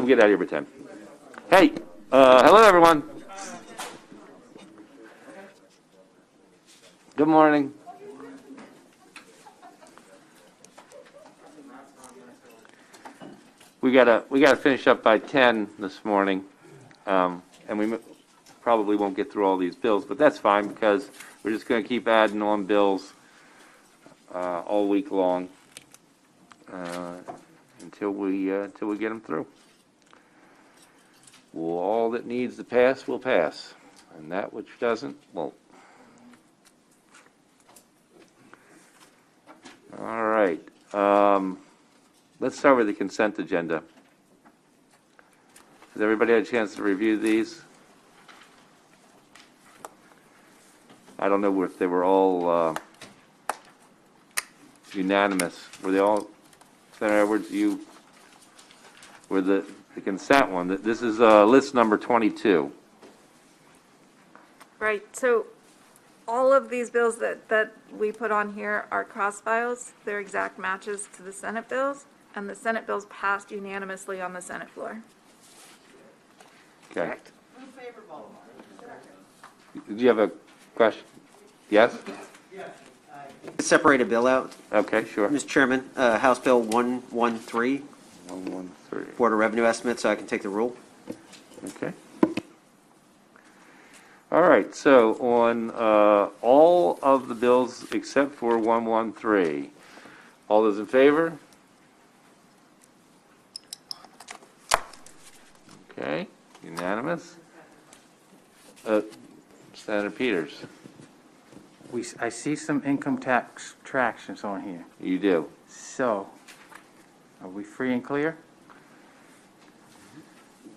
get out of here by 10. Hey, hello, everyone. Good morning. We gotta finish up by 10 this morning, and we probably won't get through all these bills, but that's fine because we're just going to keep adding on bills all week long until we get them through. Well, all that needs to pass will pass, and that which doesn't won't. All right. Let's start with the consent agenda. Has everybody had a chance to review these? I don't know if they were all unanimous. Were they all, Senator Edwards, you were the consent one? This is list number 22. Right. So all of these bills that we put on here are cross files. They're exact matches to the Senate bills, and the Senate bills passed unanimously on the Senate floor. Okay. Correct. Did you have a question? Yes? Separate a bill out. Okay, sure. Mr. Chairman, House Bill 113, 113. Board of Revenue Estimates, so I can take the rule. Okay. All right, so on all of the bills except for 113, all those in favor? Okay, unanimous. Senator Peters. I see some income tax tractions on here. You do. So, are we free and clear?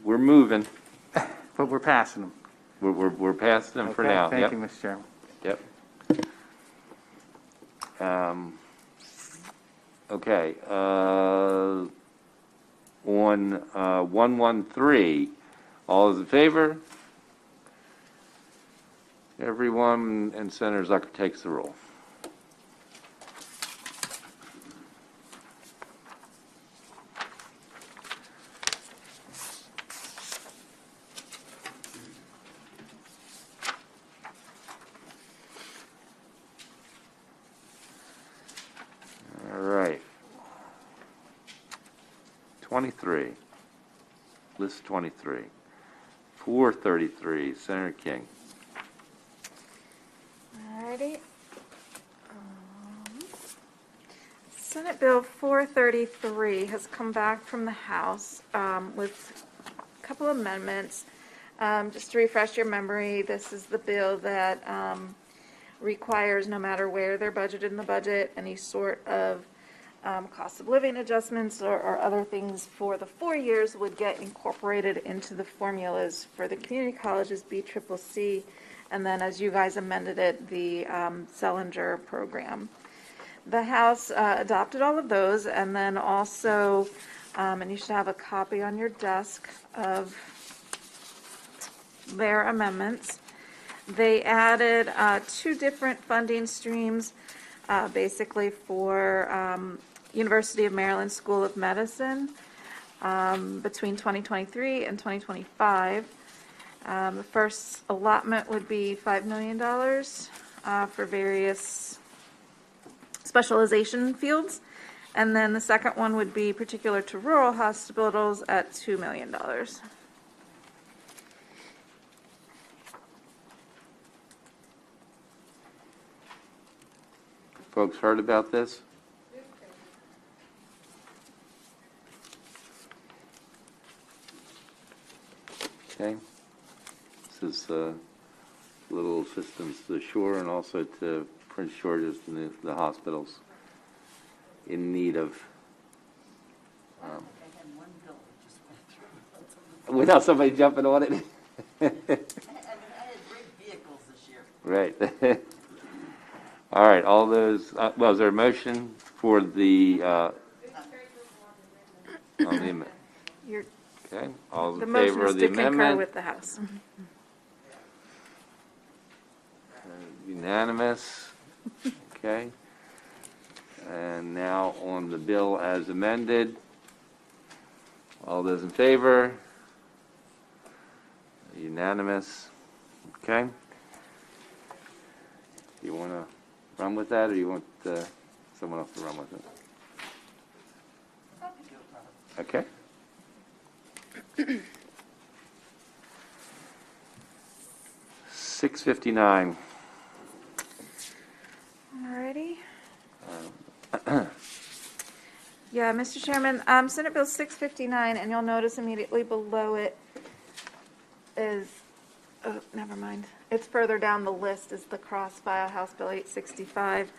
We're moving. But we're passing them. We're past them for Okay, now. Thank Yep. you, Mr. Chairman. Yep. Okay. On 113, all those in favor? Everyone, and Senator Zucker takes the roll. All right. 23. List 23. 433, Senator King. Alrighty. Senate Bill 433 has come back from the House with a couple amendments. Just to refresh your memory, this is the bill that requires, no matter where they're budgeted in the budget, any sort of cost of living adjustments or other things for the 4 years would get incorporated into the formulas for the community colleges, BCCC, and then as you guys amended it, the Selinger program. The House adopted all of those, and then also, and you should have a copy on your desk of their amendments. They added 2 different funding streams, basically for University of Maryland School of Medicine between 2023 and 2025. The first allotment would be $5 million for various specialization fields, and then the second one would be particular to rural hospitals at $2 million. Folks heard about this? Okay. This is little assistance to the shore and also to Prince George's and the hospitals in need of. Without somebody jumping on it. I had great vehicles this year. Right. All right, all those, well, is there a motion for the, on the amendment? You're, Okay, all the in motion favor is of the to concur amendment? with the House. Unanimous, okay. And now on the bill as amended, All those in favor? Unanimous. Okay. You want to run with that, or you want someone else to run with it? I think it'll probably. Okay. 6:59. Alrighty. Yeah, Mr. Chairman, Senate Bill 659, and you'll notice immediately below it is, oh, never mind. It's further down the list is the cross-file House Bill 865.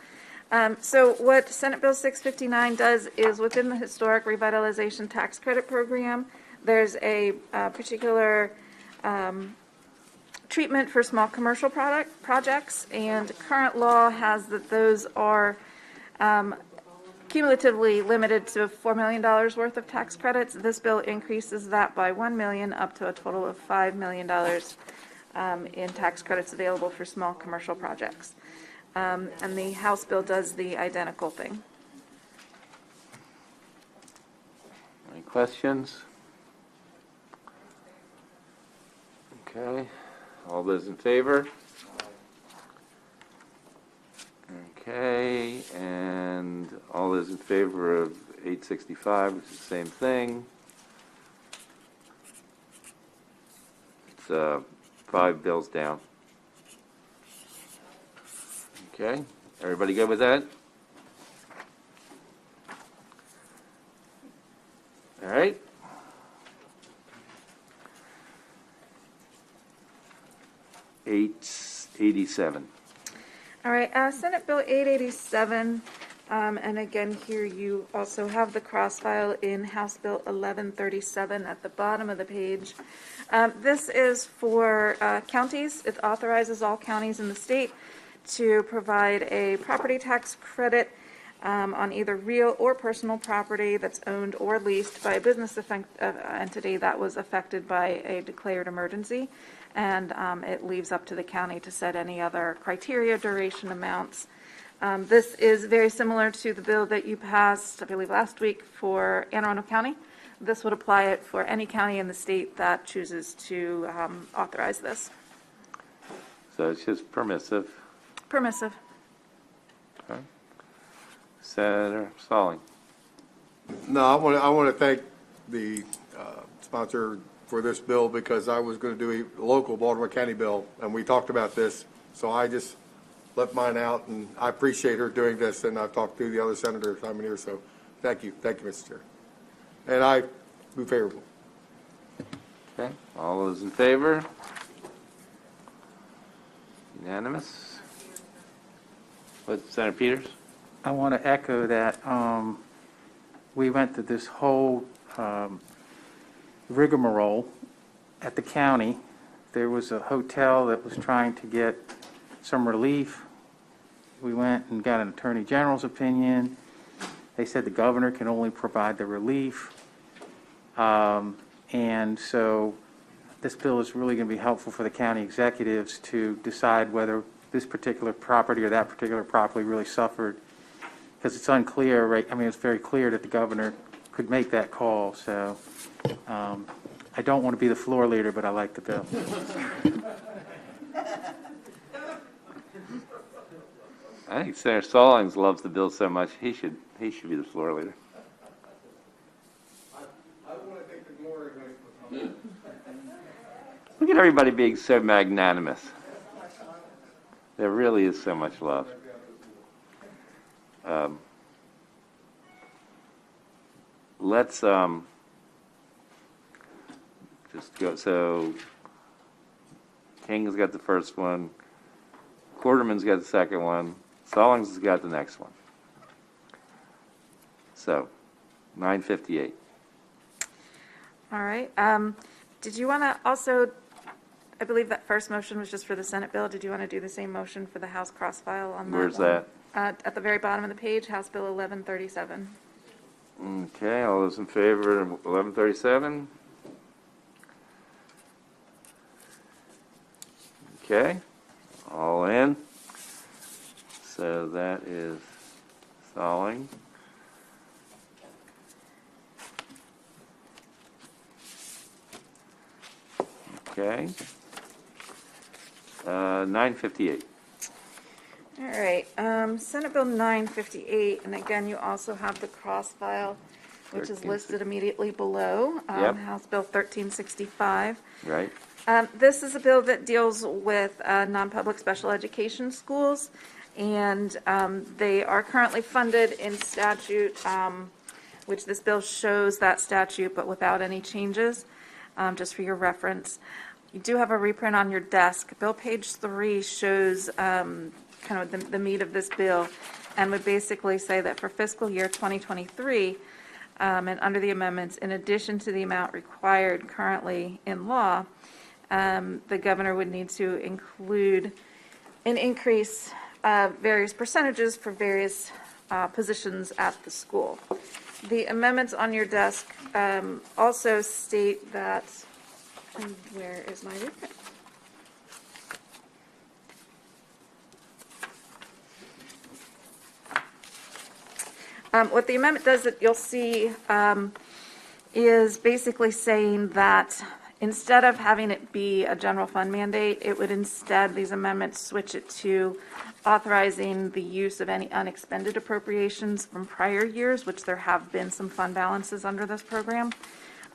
So what Senate Bill 659 does is within the Historic Revitalization Tax Credit Program, there's a particular treatment for small commercial projects, and current law has that those are cumulatively limited to $4 million worth of tax credits. This bill increases that by $1 million up to a total of $5 million in tax credits available for small commercial projects. And the House bill does the identical thing. Any questions? Okay. All those in favor? Okay, and all those in favor of 865, which is the same thing. It's 5 bills down. Okay, everybody good with that? All right. $887. All right, Senate Bill 887, and again here you also have the cross-file in House Bill 1137 at the bottom of the page. This is for counties. It authorizes all counties in the state to provide a property tax credit on either real or personal property that's owned or leased by a business entity that was affected by a declared emergency. And it leaves up to the county to set any other criteria, duration, amounts. This is very similar to the bill that you passed, I believe, last week for Anne Arundel County. This would apply it for any county in the state that chooses to authorize this. So it's just permissive. Permissive. Okay. Senator Stalling. No, I want to thank the sponsor for this bill, because I was going to do a local Baltimore County bill, and we talked about this, so I just left mine out, and I appreciate her doing this, and I've talked to the other senators I'm here, so thank you, Mr. Chair. And I move favorable. Okay, all those in favor? Unanimous? What, Senator Peters? I want to echo that. We went through this whole rigmarole at the county. There was a hotel that was trying to get some relief. We went and got an attorney general's opinion. They said the governor can only provide the relief. And so this bill is really going to be helpful for the county executives to decide whether this particular property or that particular property really suffered, because it's unclear, right? I mean, it's very clear that the governor could make that call. So I don't want to be the floor leader, but I like the bill. I think Senator Stallings loves the bill so much, he should be the floor leader. I want to take the glory of it. Look at everybody being so magnanimous. There really is so much love. Let's just go. So King's got the first one. Quarterman's got the second one. Stallings has got the next one. So 958. All right. Did you want to also, I believe that first motion was just for the Senate bill. Did you want to do the same motion for the House cross-file on that? Where's one? that? At the very bottom of the page, House Bill 1137. Okay, all those in favor of 1137? Okay, all in. So that is Stalling. Okay. 958. All right, Senate Bill 958, and again, you also have the cross file, which is 1360. listed immediately below. Yep. House Bill 1365. Right. This is a bill that deals with non-public special education schools, and they are currently funded in statute, which this bill shows that statute, but without any changes, just for your reference. You do have a reprint on your desk. Bill page 3 shows kind of the meat of this bill, and would basically say that for fiscal year 2023, and under the amendments, in addition to the amount required currently in law, the governor would need to include an increase various percentages for various positions at the school. The amendments on your desk also state that, where is my reprint? What the amendment does that you'll see is basically saying that instead of having it be a general fund mandate, it would instead, these amendments switch it to authorizing the use of any unexpended appropriations from prior years, which there have been some fund balances under this program,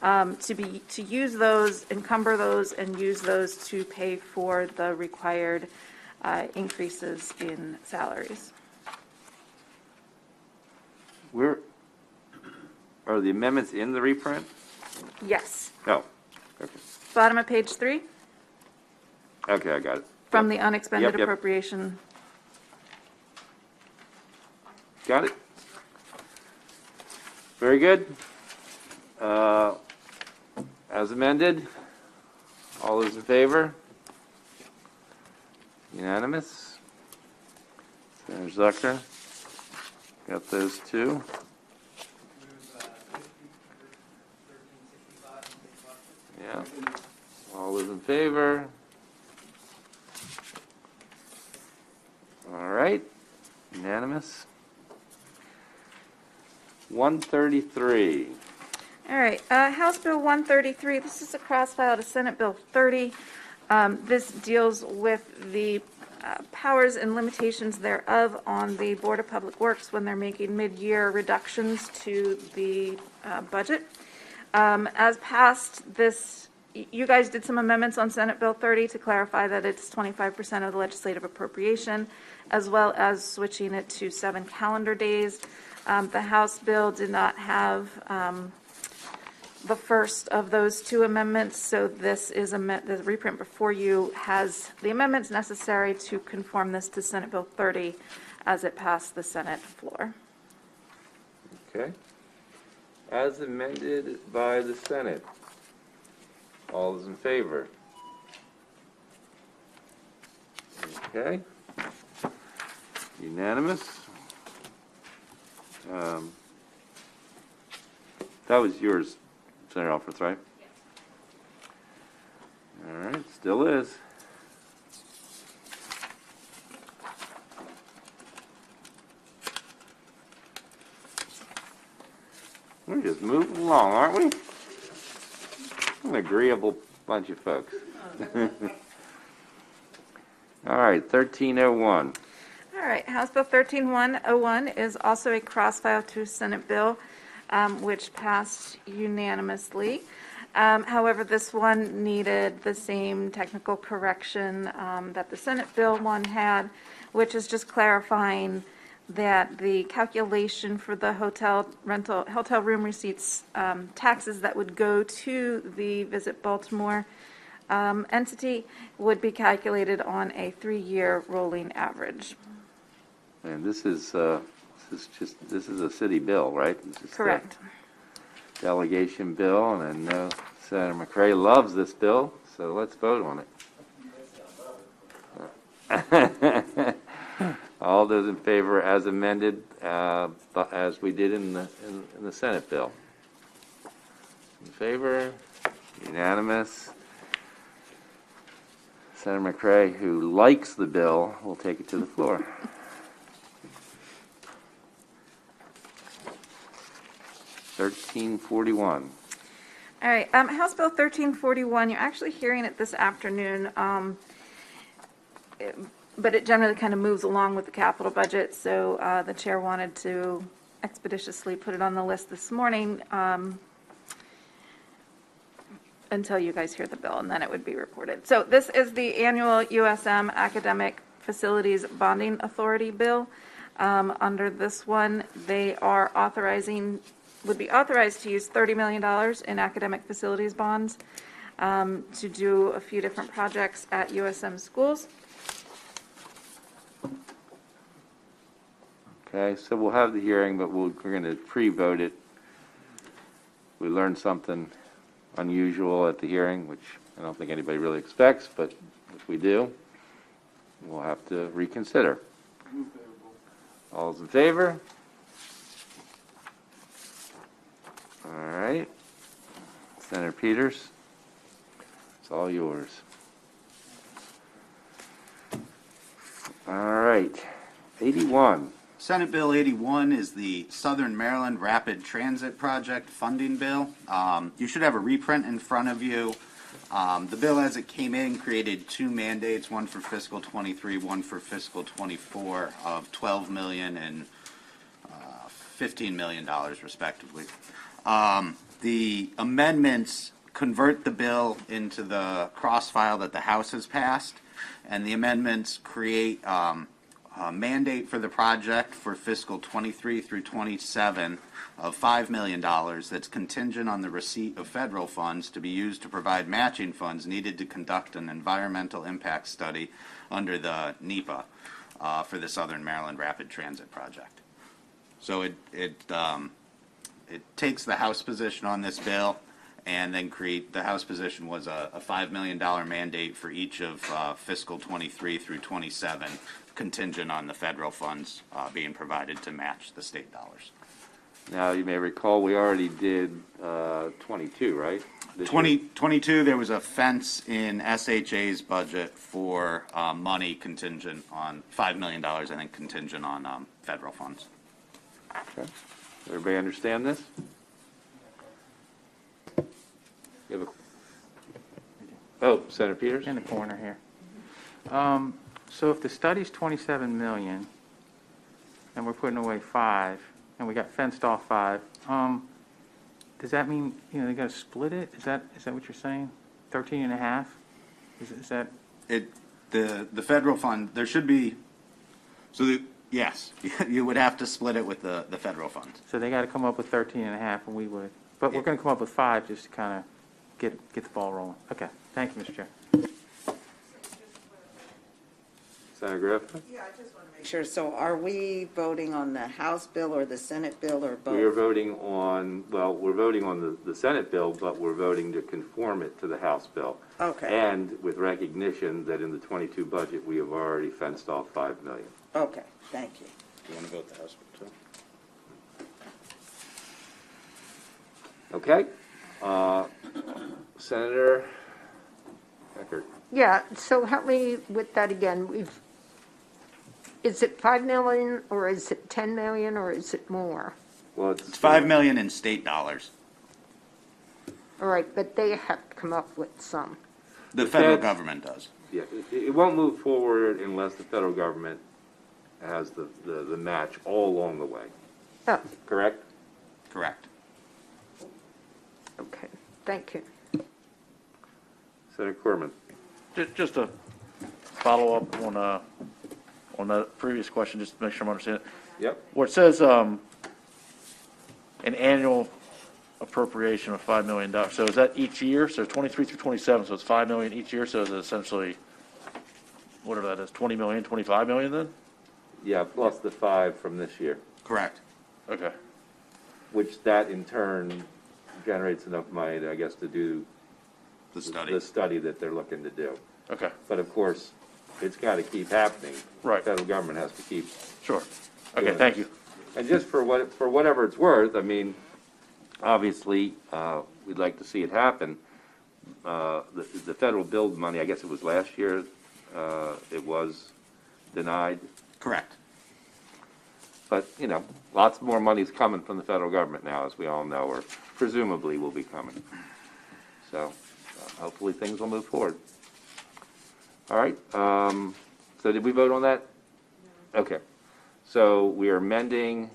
to use those, encumber those, and use those to pay for the required increases in salaries. Are the amendments in the reprint? Yes. No. Okay. Bottom of page 3, Okay, I got it. from the unexpended Yep. appropriation. Got it. Very good. As amended, all those in favor? Unanimous? Senator Zucker? Got those two. Yeah. All those in favor? All right. Unanimous. 133. All right, House Bill 133, this is a cross-file to Senate Bill 30. This deals with the powers and limitations thereof on the Board of Public Works when they're making mid-year reductions to the budget. As passed, this, you guys did some amendments on Senate Bill 30 to clarify that it's 25% of the legislative appropriation, as well as switching it to 7 calendar days. The House bill did not have the first of those two amendments, so this is the reprint before you has the amendments necessary to conform this to Senate Bill 30 as it passed the Senate floor. Okay. As amended by the Senate. All those in favor? Okay. Unanimous. That was yours, Senator Alford, right? Yes. All right, still is. We're just moving along, aren't we? An agreeable bunch of folks. All right, 1301. All right, House Bill 13101 is also a cross-file to Senate bill, which passed unanimously. However, this one needed the same technical correction that the Senate bill one had, which is just clarifying that the calculation for the hotel room receipts taxes that would go to the Visit Baltimore entity would be calculated on a 3-year rolling average. And this is a city bill, right? This is the Correct. delegation bill, and I know Senator McCray loves this bill, so let's vote on it. All those in favor as amended, as we did in the Senate bill. In favor? Unanimous. Senator McCray, who likes the bill, will take it to the floor. $1341. All right, House Bill 1341, you're actually hearing it this afternoon, but it generally kind of moves along with the capital budget, so the chair wanted to expeditiously put it on the list this morning until you guys hear the bill, and then it would be reported. So this is the annual USM Academic Facilities Bonding Authority bill. Under this one, they are would be authorized to use $30 million in academic facilities bonds to do a few different projects at USM schools. Okay, so we'll have the hearing, but we're going to pre-vote it. We learned something unusual at the hearing, which I don't think anybody really expects, but if we do, we'll have to reconsider. All's in favor? All right. Senator Peters, it's all yours. All right. 81. Senate Bill 81 is the Southern Maryland Rapid Transit Project funding bill. You should have a reprint in front of you. The bill as it came in created two mandates, one for fiscal 23, one for fiscal 24 of $12 million and $15 million respectively. The amendments convert the bill into the cross file that the House has passed, and the amendments create a mandate for the project for fiscal 23 through 27 of $5 million that's contingent on the receipt of federal funds to be used to provide matching funds needed to conduct an environmental impact study under the NEPA for the Southern Maryland Rapid Transit Project. So it takes the House position on this bill and then the House position was a $5 million mandate for each of fiscal 23 through 27, contingent on the federal funds being provided to match the state dollars. Now, you may recall, we already did 22, right? This year. 22, there was a fence in SHA's budget for money contingent on $5 million, I think, contingent on federal funds. Okay. Everybody understand this? You have Senator Peters? In the corner here. So if the study's 27 million, and we're putting away 5, and we got fenced off 5, does that mean, they're going to split it? Is that what you're saying? 13 and a half? Is that? The federal fund, there should be, yes, you would have to split it with the federal funds. So they got to come up with 13 and a half, and we would. But we're going to come up with 5 just to kind of get the ball rolling. Okay. Thank you, Mr. Chair. Senator Griffin? Yeah, I just want to make sure. So are we voting on the House bill or the Senate bill or both? We are voting on, we're voting on the Senate bill, but we're voting to conform it to the House bill. Okay. And with recognition that in the 22 budget, we have already fenced off $5 million. Okay, thank you. You want to vote the House bill too? Okay? Senator Eckert. Yeah, so help me with that again. Is it 5 million, or is it 10 million, or is it more? Well, It's $5 million in state dollars. All right, but they have to come up with some. The federal Feds- government does. Yeah, it won't move forward unless the federal government has the match all along the way. Oh, Correct? Correct. okay, thank you. Senator Corman. Just to follow up on that previous question, just to make sure I'm understanding. Yep. Where it says an annual appropriation of $5 million. So is that each year? So 23 through 27, so it's $5 million each year. So is it essentially, whatever that is, 20 million, 25 million then? Yeah, plus the 5 from this year, Correct. Okay. which that in turn generates enough money, I guess, to do The study. the study that they're looking to do. Okay. But of course, it's got to keep happening. Right. The federal government has to keep. Sure. Okay, doing thank it. you. And just for whatever it's worth, I mean, obviously, we'd like to see it happen. The federal build money, I guess it was last year, it was denied. Correct. But, lots more money's coming from the federal government now, as we all know, or presumably will be coming. So hopefully things will move forward. All right, so did we vote on that? Okay, so we are amending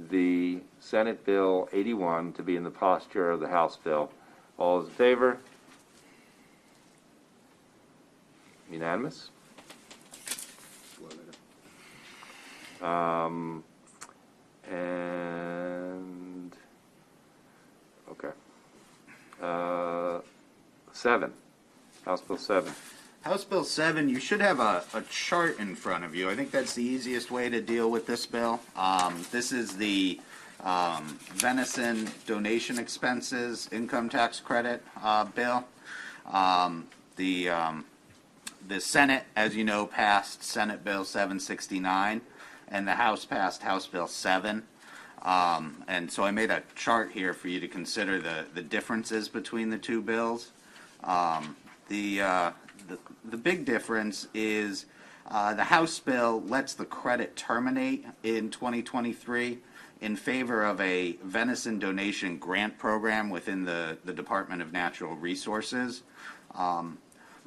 the Senate Bill 81 to be in the posture of the House bill. All those in favor? Unanimous? And, okay. 7, House Bill 7. House Bill 7, you should have a chart in front of you. I think that's the easiest way to deal with this bill. This is the venison donation expenses income tax credit bill. The Senate, as you know, passed Senate Bill 769, and the House passed House Bill 7. And so I made a chart here for you to consider the differences between the two bills. The big difference is the House bill lets the credit terminate in 2023 in favor of a venison donation grant program within the Department of Natural Resources.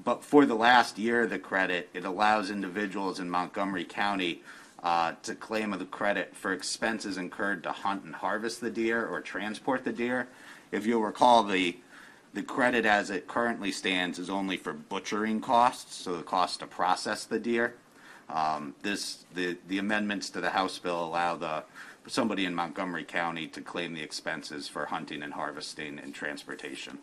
But for the last year of the credit, it allows individuals in Montgomery County to claim the credit for expenses incurred to hunt and harvest the deer or transport the deer. If you'll recall, the credit as it currently stands is only for butchering costs, so the cost to process the deer. The amendments to the House bill allow somebody in Montgomery County to claim the expenses for hunting and harvesting and transportation.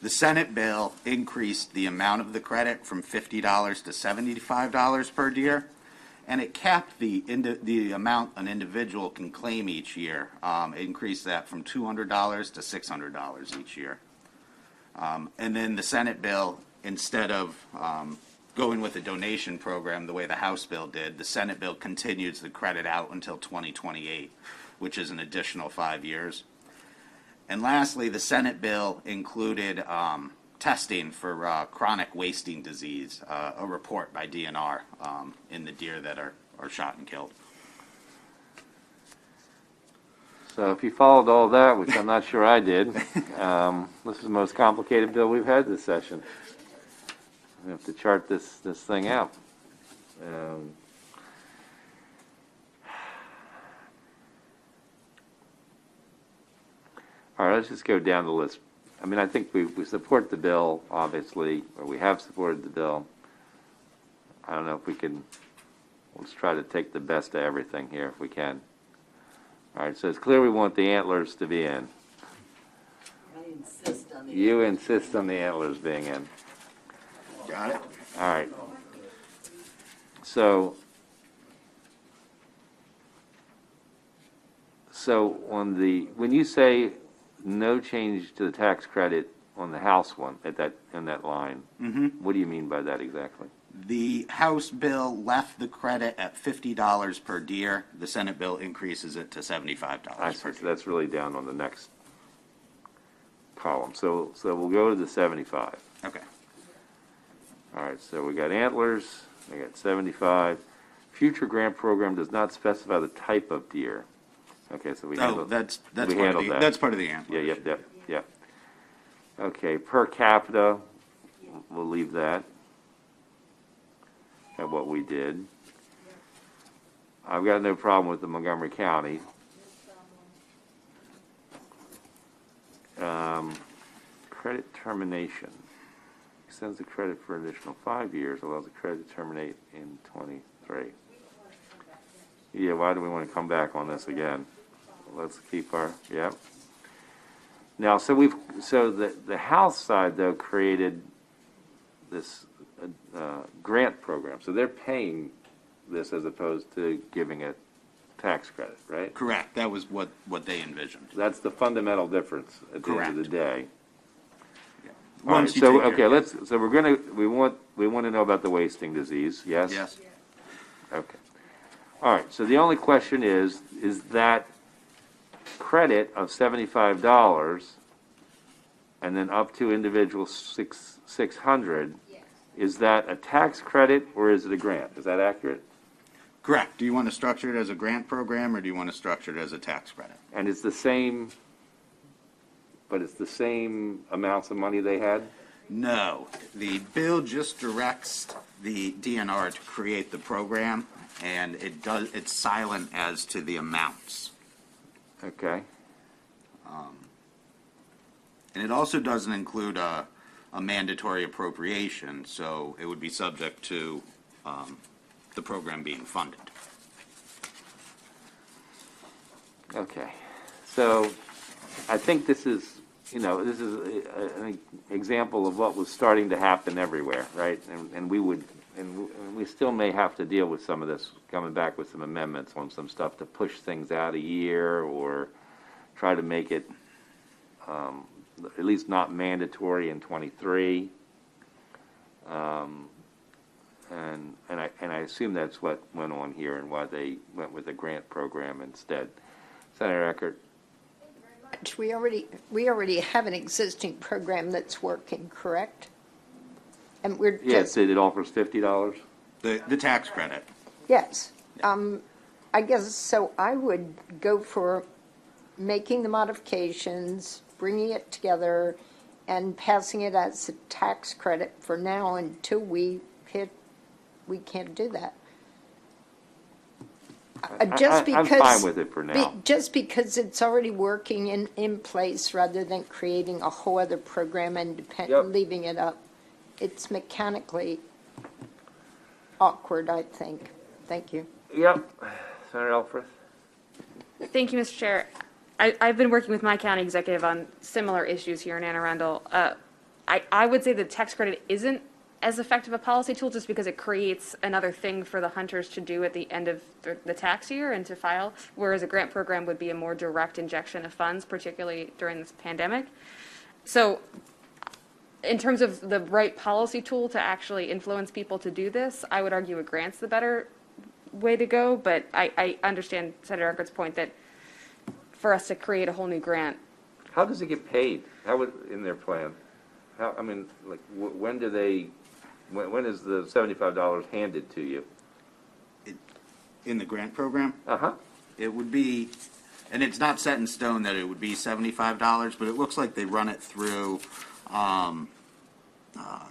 The Senate bill increased the amount of the credit from $50 to $75 per deer, and it capped the amount an individual can claim each year. It increased that from $200 to $600 each year. And then the Senate bill, instead of going with a donation program the way the House bill did, the Senate bill continues the credit out until 2028, which is an additional 5 years. And lastly, the Senate bill included testing for chronic wasting disease, a report by DNR in the deer that are shot and killed. So if you followed all that, which I'm not sure I did, this is the most complicated bill we've had this session. We have to chart this thing out. All right, let's just go down the list. I mean, I think we support the bill, obviously, or we have supported the bill. I don't know if we can, let's try to take the best of everything here if we can. All right, so it's clear we want the antlers to be in. You insist on the antlers being in. Got it? All right. So on when you say no change to the tax credit on the House one in that line, what do you mean by that exactly? The House bill left the credit at $50 per deer. The Senate bill increases it to $75 I see. per So deer. that's really down on the next column. So we'll go to the 75. Okay. All right, so we got antlers, we got 75. Future grant program does not specify the type of deer. Okay, so we handled, that's we part of handled the that. that's part of the antler. Yeah, yep. Okay, per capita, we'll leave that at what we did. I've got no problem with the Montgomery County. Credit termination. Extends the credit for an additional 5 years, allows the credit to terminate in 23. Yeah, why do we want to come back on this again? Let's keep our, yep. Now, so the House side, though, created this grant program. So they're paying this as opposed to giving a tax credit, right? Correct. That was what they envisioned. That's the fundamental difference at the end of the day. All right, Once you so take okay, your- we want to know about the wasting disease, yes? Yes. Okay. All right, so the only question is that credit of $75 and then up to individual 600, is that a tax credit or is it a grant? Is that accurate? Correct. Do you want to structure it as a grant program or do you want to structure it as a tax credit? And it's the same but it's the same amounts of money they had? No, the bill just directs the DNR to create the program, and it's silent as to the amounts. Okay. And it also doesn't include a mandatory appropriation, so it would be subject to the program being funded. Okay. So I think this is, this is an example of what was starting to happen everywhere, right? And we still may have to deal with some of this, coming back with some amendments on some stuff to push things out a year or try to make it at least not mandatory in '23. And I assume that's what went on here and why they went with a grant program instead. Senator Eckert? We already have an existing program that's working, correct? And we're Yes, just, it offers $50? The tax credit. yes. I guess, so I would go for making the modifications, bringing it together, and passing it as a tax credit for now until we can't do that. Just I'm because fine with it for now. Just because it's already working in place, rather than creating a whole other program and Yep. leaving it up. It's mechanically awkward, I think. Thank you. Yep. Senator Elfreth? Thank you, Mr. Chair. I've been working with my county executive on similar issues here in Anne Arundel. I would say the tax credit isn't as effective a policy tool just because it creates another thing for the hunters to do at the end of the tax year and to file, whereas a grant program would be a more direct injection of funds, particularly during this pandemic. So in terms of the right policy tool to actually influence people to do this, I would argue a grant's the better way to go, but I understand Senator Eckert's point that for us to create a whole new grant. How does it get paid? How would, in their plan? How, I mean, like, when do they, when is the $75 handed to you? In the grant program, Uh-huh. it would be, and it's not set in stone that it would be $75, but it looks like they run it through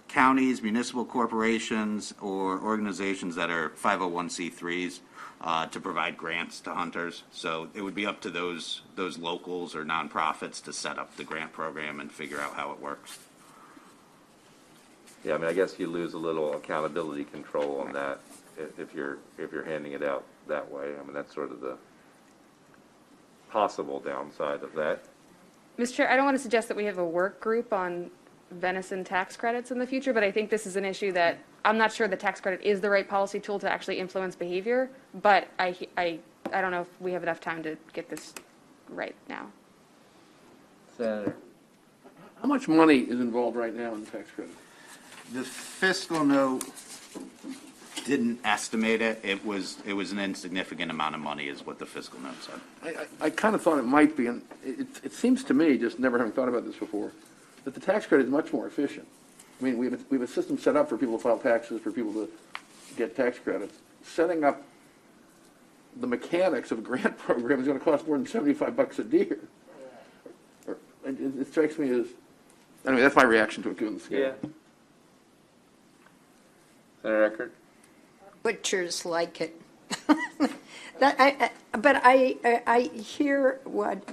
counties, municipal corporations, or organizations that are 501c3s to provide grants to hunters. So it would be up to those locals or nonprofits to set up the grant program and figure out how it works. Yeah, I mean, I guess you lose a little accountability control on that if you're handing it out that way. I mean, that's sort of the possible downside of that. Mr. Chair, I don't want to suggest that we have a work group on venison tax credits in the future, but I think this is an issue that I'm not sure the tax credit is the right policy tool to actually influence behavior, but I don't know if we have enough time to get this right now. Senator? How much money is involved right now in the tax credit? The fiscal note didn't estimate it. It was an insignificant amount of money is what the fiscal note said. I kind of thought it might be, and it seems to me, just never having thought about this before, that the tax credit is much more efficient. I mean, we have a system set up for people to file taxes, for people to get tax credits. Setting up the mechanics of a grant program is going to cost more than $75 a deer. It strikes me as, anyway, that's my reaction to it, given the scale. Yeah. Senator Eckert? Butchers like it. But I hear what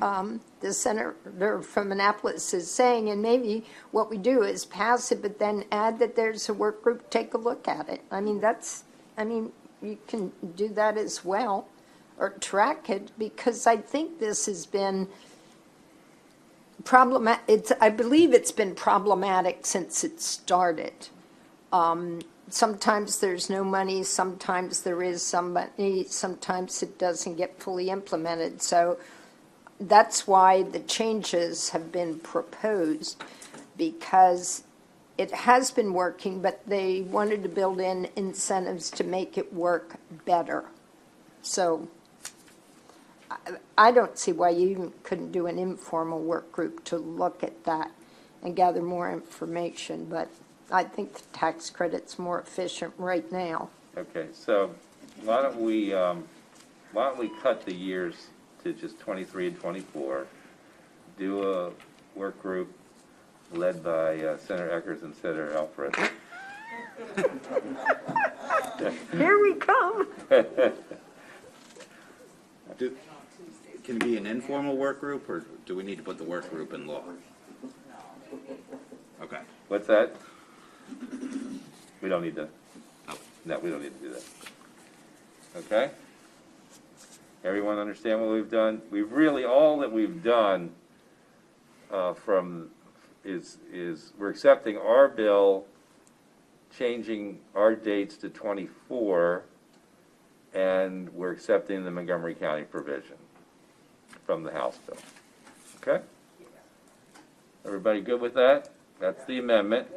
the senator from Annapolis is saying, and maybe what we do is pass it, but then add that there's a work group, take a look at it. I mean, you can do that as well, or track it, because I think this has been problematic. I believe it's been problematic since it started. Sometimes there's no money, sometimes there is some money, sometimes it doesn't get fully implemented. So that's why the changes have been proposed, because it has been working, but they wanted to build in incentives to make it work better. So I don't see why you even couldn't do an informal work group to look at that and gather more information, but I think the tax credit's more efficient right now. Okay, so why don't we cut the years to just 23 and 24, do work group led by Senator Eckers and Senator Alfred. Here we come. Can it be an informal work group, or do we need to put the work group in law? Okay. What's that? We don't need to. No, we don't need to do that. Okay? Everyone understand what we've done? We've really, all that we've done is we're accepting our bill, changing our dates to 24, and we're accepting the Montgomery County provision from the House bill. Okay? Everybody good with that? That's the amendment.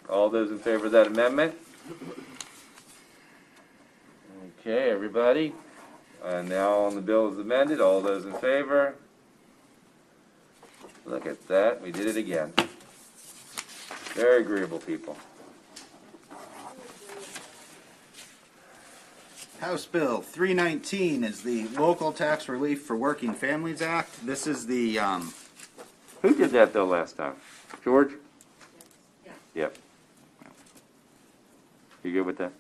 All those in favor of that amendment? Okay, everybody. And now on the bill as amended, all those in favor? Look at that, we did it again. Very agreeable people. House Bill 319 is the Local Tax Relief for Working Families Act. This is the, Who did that bill last time? George? Yep. You good with that?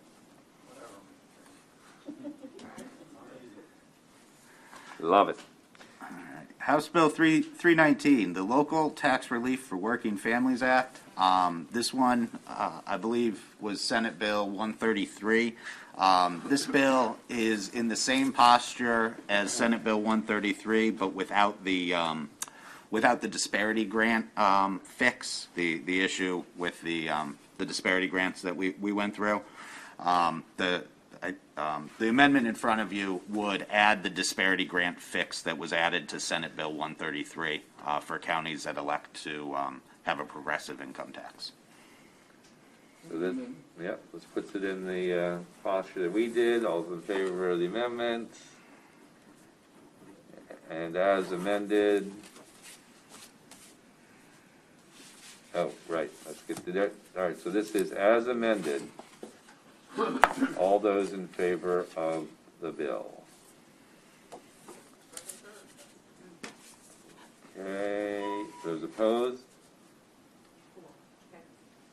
Love it. House Bill 319, the Local Tax Relief for Working Families Act. This one, I believe, was Senate Bill 133. This bill is in the same posture as Senate Bill 133, but without the disparity grant fix, the issue with the disparity grants that we went through. The amendment in front of you would add the disparity grant fix that was added to Senate Bill 133 for counties that elect to have a progressive income tax. So this, yeah, this puts it in the posture that we did. All those in favor of the amendment? And as amended. Oh, right, let's get to that. All right, so this is as amended. All those in favor of the bill? Okay, those opposed?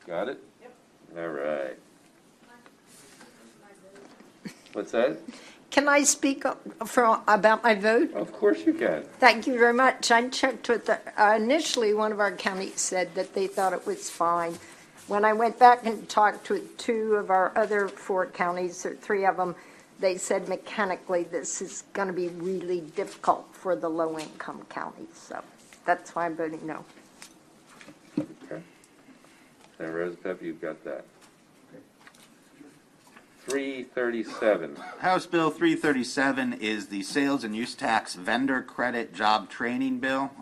Got it? Yep. All right. What's that? Can I speak about my vote? Of course you can. Thank you very much. I checked with initially one of our counties said that they thought it was fine. When I went back and talked with two of our other 4 counties, or 3 of them, they said mechanically this is going to be really difficult for the low-income counties. So that's why I'm voting no. Okay. Now, Rose Pep, you've got that. 337. House Bill 337 is the Sales and Use Tax Vendor Credit Job Training Bill.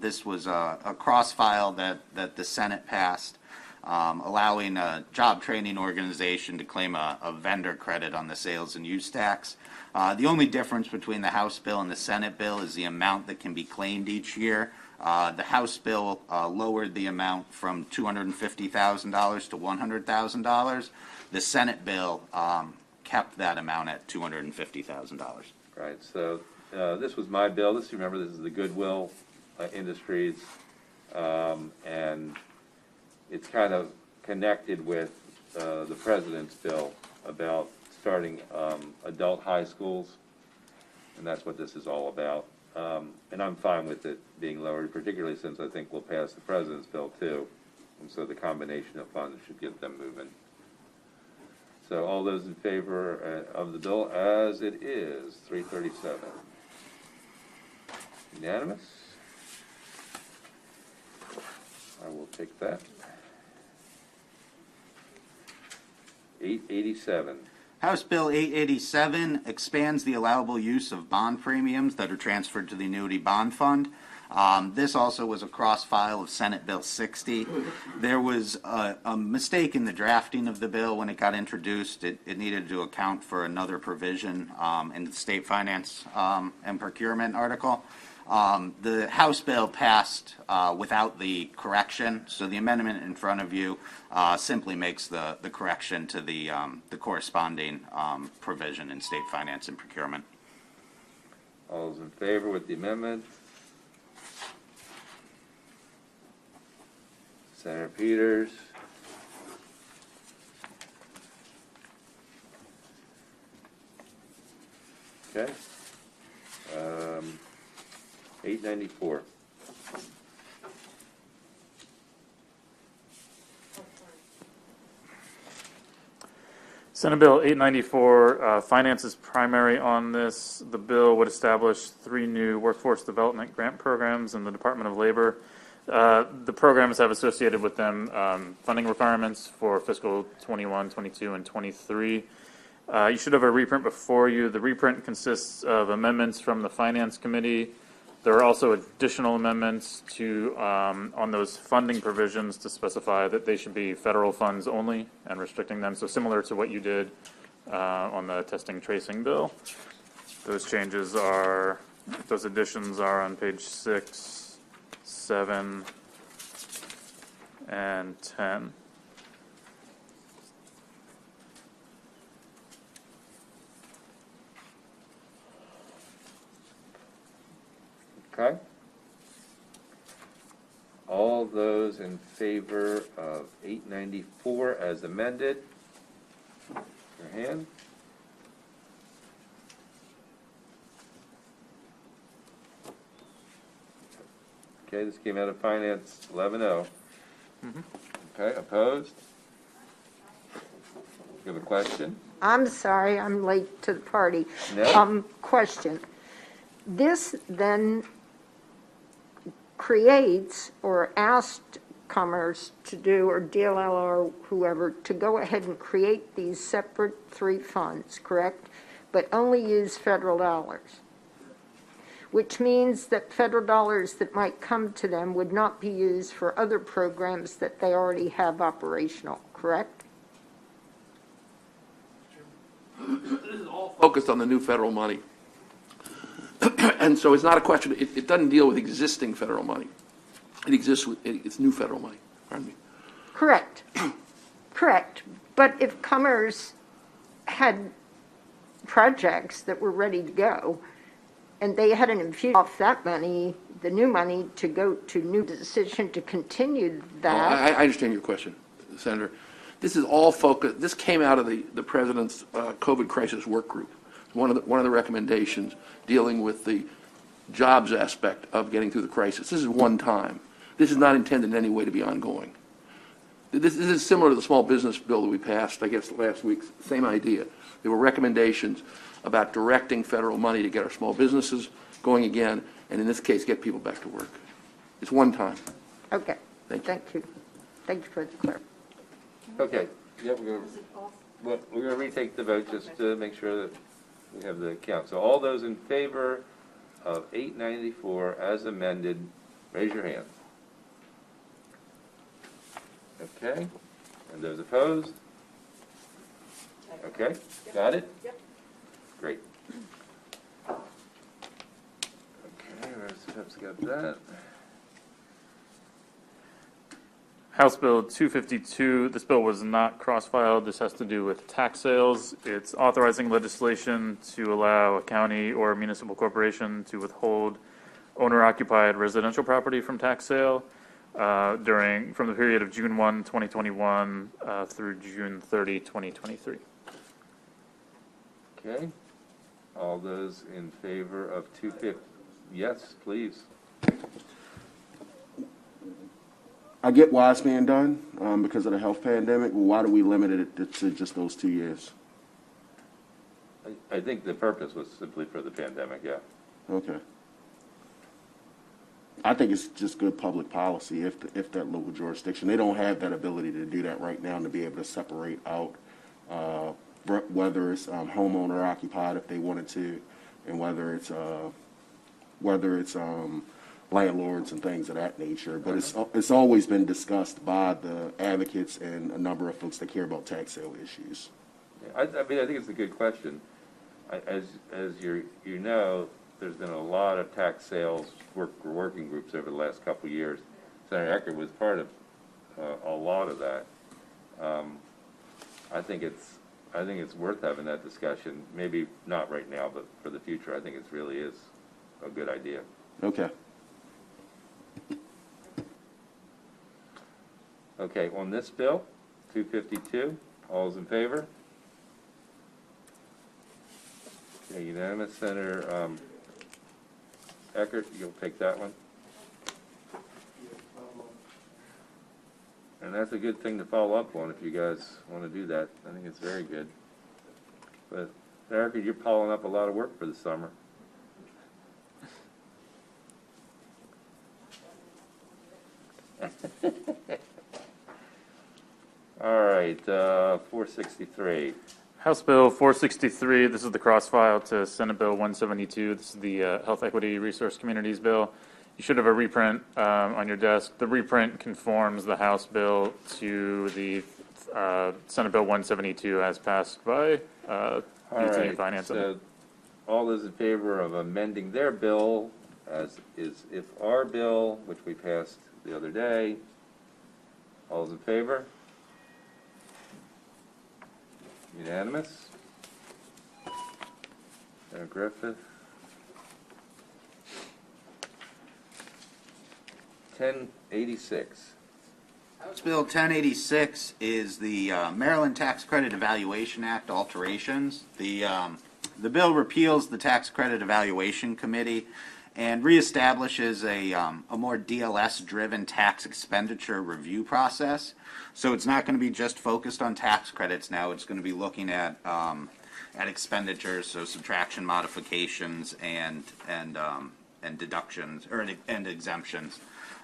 This was a cross-file that the Senate passed, allowing a job training organization to claim a vendor credit on the sales and use tax. The only difference between the House bill and the Senate bill is the amount that can be claimed each year. The House bill lowered the amount from $250,000 to $100,000. The Senate bill kept that amount at $250,000. Right, so this was my bill. Remember, this is the Goodwill Industries, and it's kind of connected with the President's bill about starting adult high schools, and that's what this is all about. And I'm fine with it being lowered, particularly since I think we'll pass the President's bill too, and so the combination of funds should get them moving. So all those in favor of the bill as it is, 337. Unanimous? I will take that. 887. House Bill 887 expands the allowable use of bond premiums that are transferred to the annuity bond fund. This also was a cross-file of Senate Bill 60. There was a mistake in the drafting of the bill when it got introduced. It needed to account for another provision in the state finance and procurement article. The House bill passed without the correction, so the amendment in front of you simply makes the correction to the corresponding provision in state finance and procurement. All those in favor with the amendment? Senator Peters. Okay. 894. Senate Bill 894, finance is primary on this. The bill would establish 3 new workforce development grant programs in the Department of Labor. The programs have associated with them funding requirements for fiscal 21, 22, and 23. You should have a reprint before you. The reprint consists of amendments from the Finance Committee. There are also additional amendments to on those funding provisions to specify that they should be federal funds only and restricting them. So similar to what you did on the testing tracing bill. Those changes are, those additions are on page 6, 7, and 10. Okay. All those in favor of 894 as amended, your hand. Okay, this came out of Finance 11-0. Okay, opposed? You have a question? I'm sorry, I'm late to the party. No. Question. This then creates or asked Commerce to do, or DLL or whoever, to go ahead and create these separate 3 funds, correct? But only use federal dollars, which means that federal dollars that might come to them would not be used for other programs that they already have operational, correct? This is all focused on the new federal money. And so it's not a question, it doesn't deal with existing federal money. It exists with, it's new federal money, pardon me. Correct. Correct. But if Commerce had projects that were ready to go, and they had an infusion off that money, the new money, to go to new decision to continue that. I understand your question, Senator. This is all focused, this came out of the President's COVID crisis work group. One of the recommendations dealing with the jobs aspect of getting through the crisis. This is one time. This is not intended in any way to be ongoing. This is similar to the small business bill that we passed, I guess, last week. Same idea. There were recommendations about directing federal money to get our small businesses going again, and in this case, get people back to work. It's one time. Okay. Thank you. Thank you. Thank you for the clarification. Okay. Yep, we're going to retake the vote just to make sure that we have the count. So all those in favor of 894 as amended, raise your hand. Okay. And those opposed? Okay. Got it? Yep. Great. Okay, Rosepep's got that. House Bill 252, this bill was not cross-filed. This has to do with tax sales. It's authorizing legislation to allow a county or a municipal corporation to withhold owner-occupied residential property from tax sale from the period of June 1, 2021 through June 30, 2023. Okay. All those in favor of 250? Yes, please. I get why it's being done because of the health pandemic. Well, why do we limit it to just those 2 years? I think the purpose was simply for the pandemic, yeah. Okay. I think it's just good public policy if that local jurisdiction, they don't have that ability to do that right now and to be able to separate out whether it's homeowner occupied if they wanted to, and whether it's landlords and things of that nature. But it's always been discussed by the advocates and a number of folks that care about tax sale issues. Yeah, I mean, I think it's a good question. As you know, there's been a lot of tax sales working groups over the last couple of years. Senator Eckert was part of a lot of that. I think it's worth having that discussion. Maybe not right now, but for the future, I think it really is a good idea. Okay. Okay, on this bill, 252, all's in favor? Okay, unanimous. Senator Eckert, you'll take that one? And that's a good thing to follow up on if you guys want to do that. I think it's very good. But Eckert, you're following up a lot of work for the summer. All right, 463. House Bill 463, this is the cross-file to Senate Bill 172. This is the Health Equity Resource Communities Bill. You should have a reprint on your desk. The reprint conforms the House bill to the Senate Bill 172 as passed by All B&T right, Finance. so all those in favor of amending their bill as is if our bill, which we passed the other day, all those in favor? Unanimous? Senator Griffith? 1086. House Bill 1086 is the Maryland Tax Credit Evaluation Act alterations. The bill repeals the Tax Credit Evaluation Committee and reestablishes a more DLS-driven tax expenditure review process. So it's not going to be just focused on tax credits now. It's going to be looking at expenditures, so subtraction modifications and deductions and exemptions.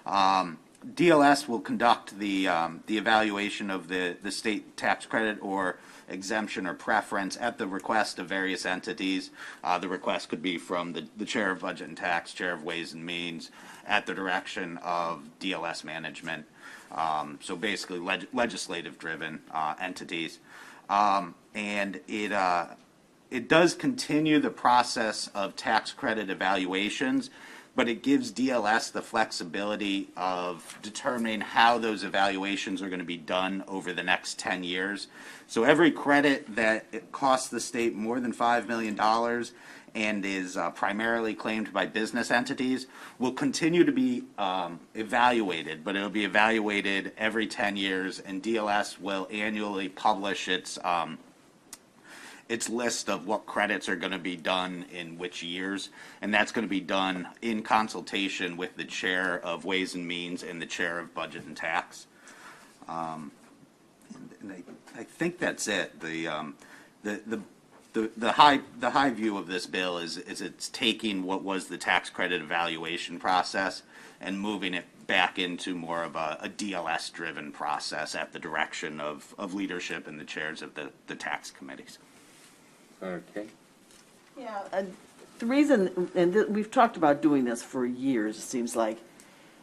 DLS will conduct the evaluation of the state tax credit or exemption or preference at the request of various entities. The request could be from the Chair of Budget and Tax, Chair of Ways and Means, at the direction of DLS management. So basically legislative-driven entities. And it does continue the process of tax credit evaluations, but it gives DLS the flexibility of determining how those evaluations are going to be done over the next 10 years. So every credit that it costs the state more than $5 million and is primarily claimed by business entities will continue to be evaluated, but it will be evaluated every 10 years, and DLS will annually publish its list of what credits are going to be done in which years, and that's going to be done in consultation with the Chair of Ways and Means and the Chair of Budget and Tax. And I think that's it. The high view of this bill is it's taking what was the tax credit evaluation process and moving it back into more of a DLS-driven process at the direction of leadership and the chairs of the tax committees. Okay. Yeah, the reason, and we've talked about doing this for years, it seems like,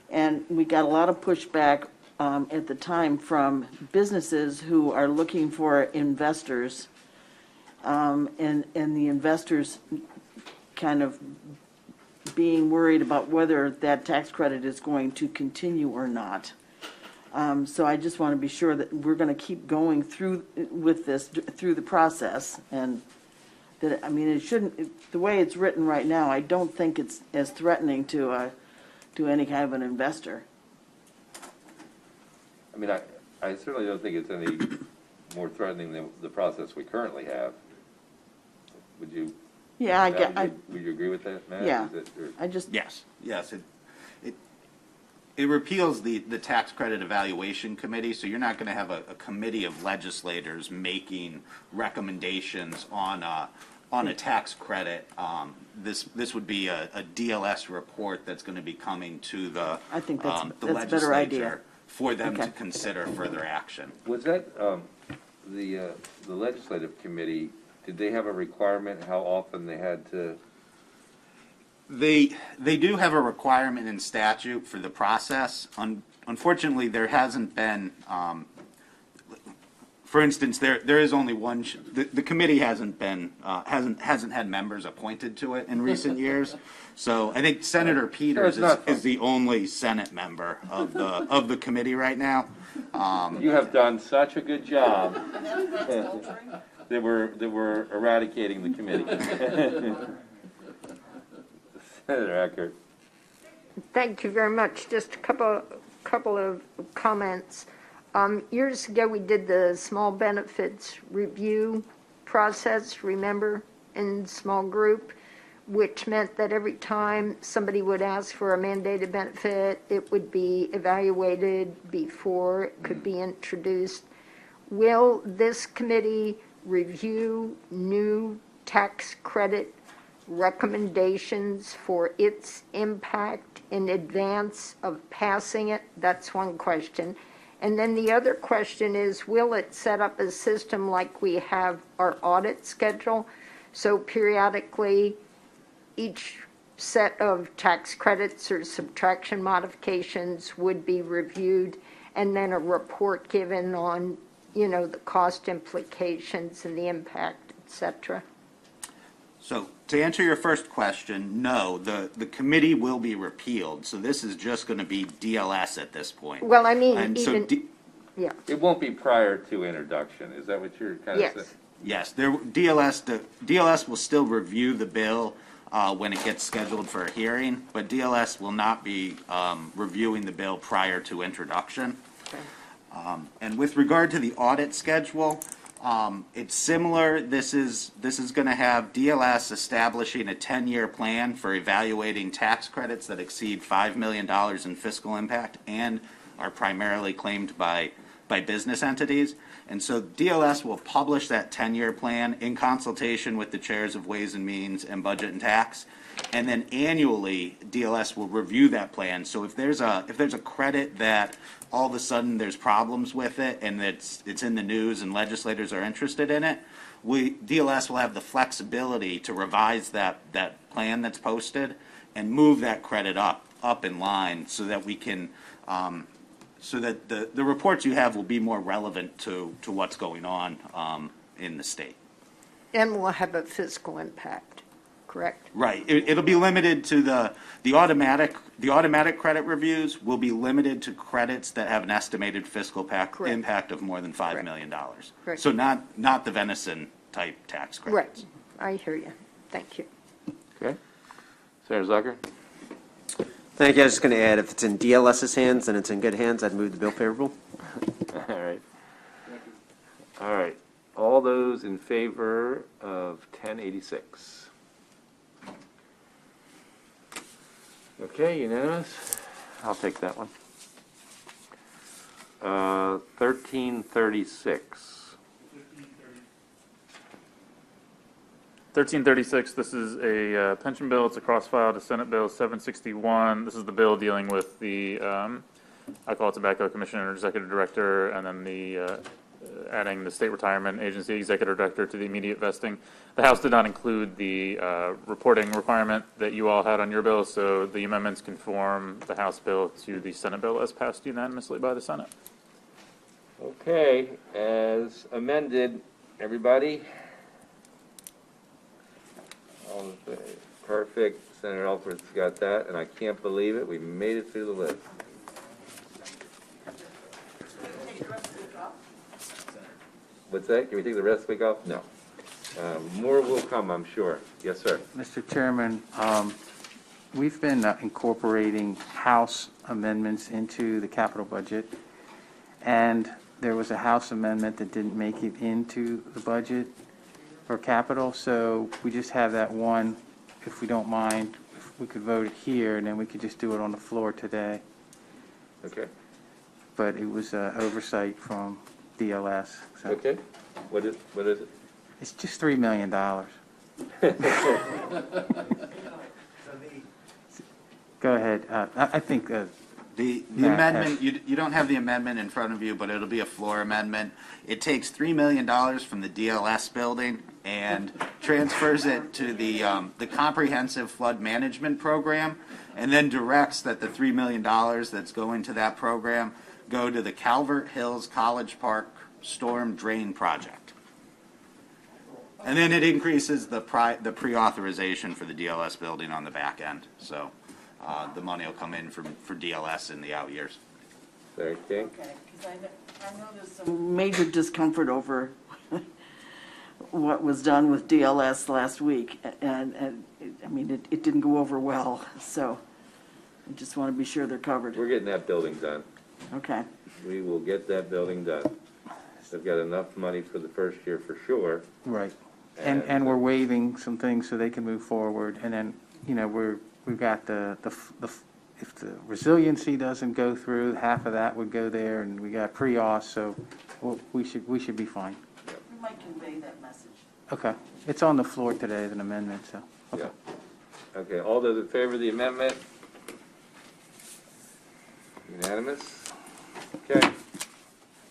and we got a lot of pushback at the time from businesses who are looking for investors, and the investors kind of being worried about whether that tax credit is going to continue or not. So I just want to be sure that we're going to keep going through with this, through the process, and that, I mean, it shouldn't, the way it's written right now, I don't think it's as threatening to any kind of an investor. I mean, I certainly don't think it's any more threatening than the process we currently have. Would you? Yeah, Would you agree with that, Matt? Yeah. Is it, or? I just. Yes. It repeals the tax credit evaluation committee, so you're not going to have a committee of legislators making recommendations on a tax credit. This would be a DLS report that's going to be coming to the I think that's a legislature better idea. for them Okay. to consider further action. Was that the legislative committee? Did they have a requirement how often they had to? They do have a requirement in statute for the process. Unfortunately, there hasn't been. For instance, there is only one. The committee hasn't been hasn't had members appointed to it in recent years. So I think Senator Peters is the only Senate member of the committee right now. You have done such a good job. They were eradicating the committee. Senator Eckert. Thank you very much. Just a couple of comments. Years ago, we did the small benefits review process, remember, in small group, which meant that every time somebody would ask for a mandated benefit, it would be evaluated before it could be introduced. Will this committee review new tax credit recommendations for its impact in advance of passing it? That's one question. And then the other question is, will it set up a system like we have our audit schedule? So periodically, each set of tax credits or subtraction modifications would be reviewed, and then a report given on, the cost implications and the impact, et cetera. So to answer your first question, no, the committee will be repealed. So this is just going to be DLS at this point. Well, I mean, And so even, yeah, It won't be prior to introduction, is that what you're kind of saying? yes. Yes, DLS will still review the bill when it gets scheduled for a hearing, but DLS will not be reviewing the bill prior to introduction. And with regard to the audit schedule, it's similar. This is going to have DLS establishing a 10-year plan for evaluating tax credits that exceed $5 million in fiscal impact and are primarily claimed by business entities. And so DLS will publish that 10-year plan in consultation with the chairs of Ways and Means and Budget and Tax. And then annually, DLS will review that plan. So if there's a credit that all of a sudden there's problems with it and it's in the news and legislators are interested in it, DLS will have the flexibility to revise that plan that's posted and move that credit up in line so that we can so that the reports you have will be more relevant to what's going on in the state. And we'll have a fiscal impact, correct? Right. It'll be limited to the automatic credit reviews will be limited to credits that have an estimated fiscal impact of more than $5 million. Correct. So not the venison type tax credits. Right, I hear you. Thank you. Okay. Senator Zucker? Thank you. I was just going to add, if it's in DLS's hands and it's in good hands, I'd move the bill favorable. All right. All right. All those in favor of 1086? Okay, unanimous? I'll take that one. 1336. 1336, this is a pension bill. It's a cross-file to Senate Bill 761. This is the bill dealing with the Alcohol Tobacco Commissioner, Executive Director, and then the adding the State Retirement Agency Executive Director to the immediate vesting. The House did not include the reporting requirement that you all had on your bill, so the amendments conform the House bill to the Senate bill as passed unanimously by the Senate. Okay, as amended, everybody? All in favor? Perfect. Senator Alford's got that, and I can't believe it. We made it through the list. What's that? Can we take the rest of the week off? No. More will come, I'm sure. Yes, sir. Mr. Chairman, we've been incorporating House amendments into the capital budget, and there was a House amendment that didn't make it into the budget for capital, so we just have that one, if we don't mind, if we could vote it here, and then we could just do it on the floor today. Okay. But it was oversight from DLS. So Okay. What is it? it's just $3 million. Go ahead. I think The Matt amendment, you don't have the amendment in front of you, but it'll be a floor amendment. It takes $3 million from the DLS building and transfers it to the Comprehensive Flood Management Program, and then directs that the $3 million that's going to that program go to the Calvert Hills College Park Storm Drain Project. And then it increases the pre-authorization for the DLS building on the back end. So the money will come in for DLS in the out years. Very King? Okay, because I know there's some major discomfort over what was done with DLS last week, and it didn't go over well, so I just want to be sure they're covered. We're getting that building done. Okay. we will get that building done. They've got enough money for the first year for sure. Right. And we're waiving some things so they can move forward. And then, you know, we've got if the resiliency doesn't go through, half of that would go there, and we got pre-auth, so we should be fine. We might convey that message. Okay. It's on the floor today as an amendment, so. Okay. Yeah. Okay, all those in favor of the amendment? Unanimous? Okay,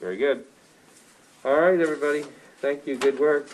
very good. All right, everybody, thank you, good work.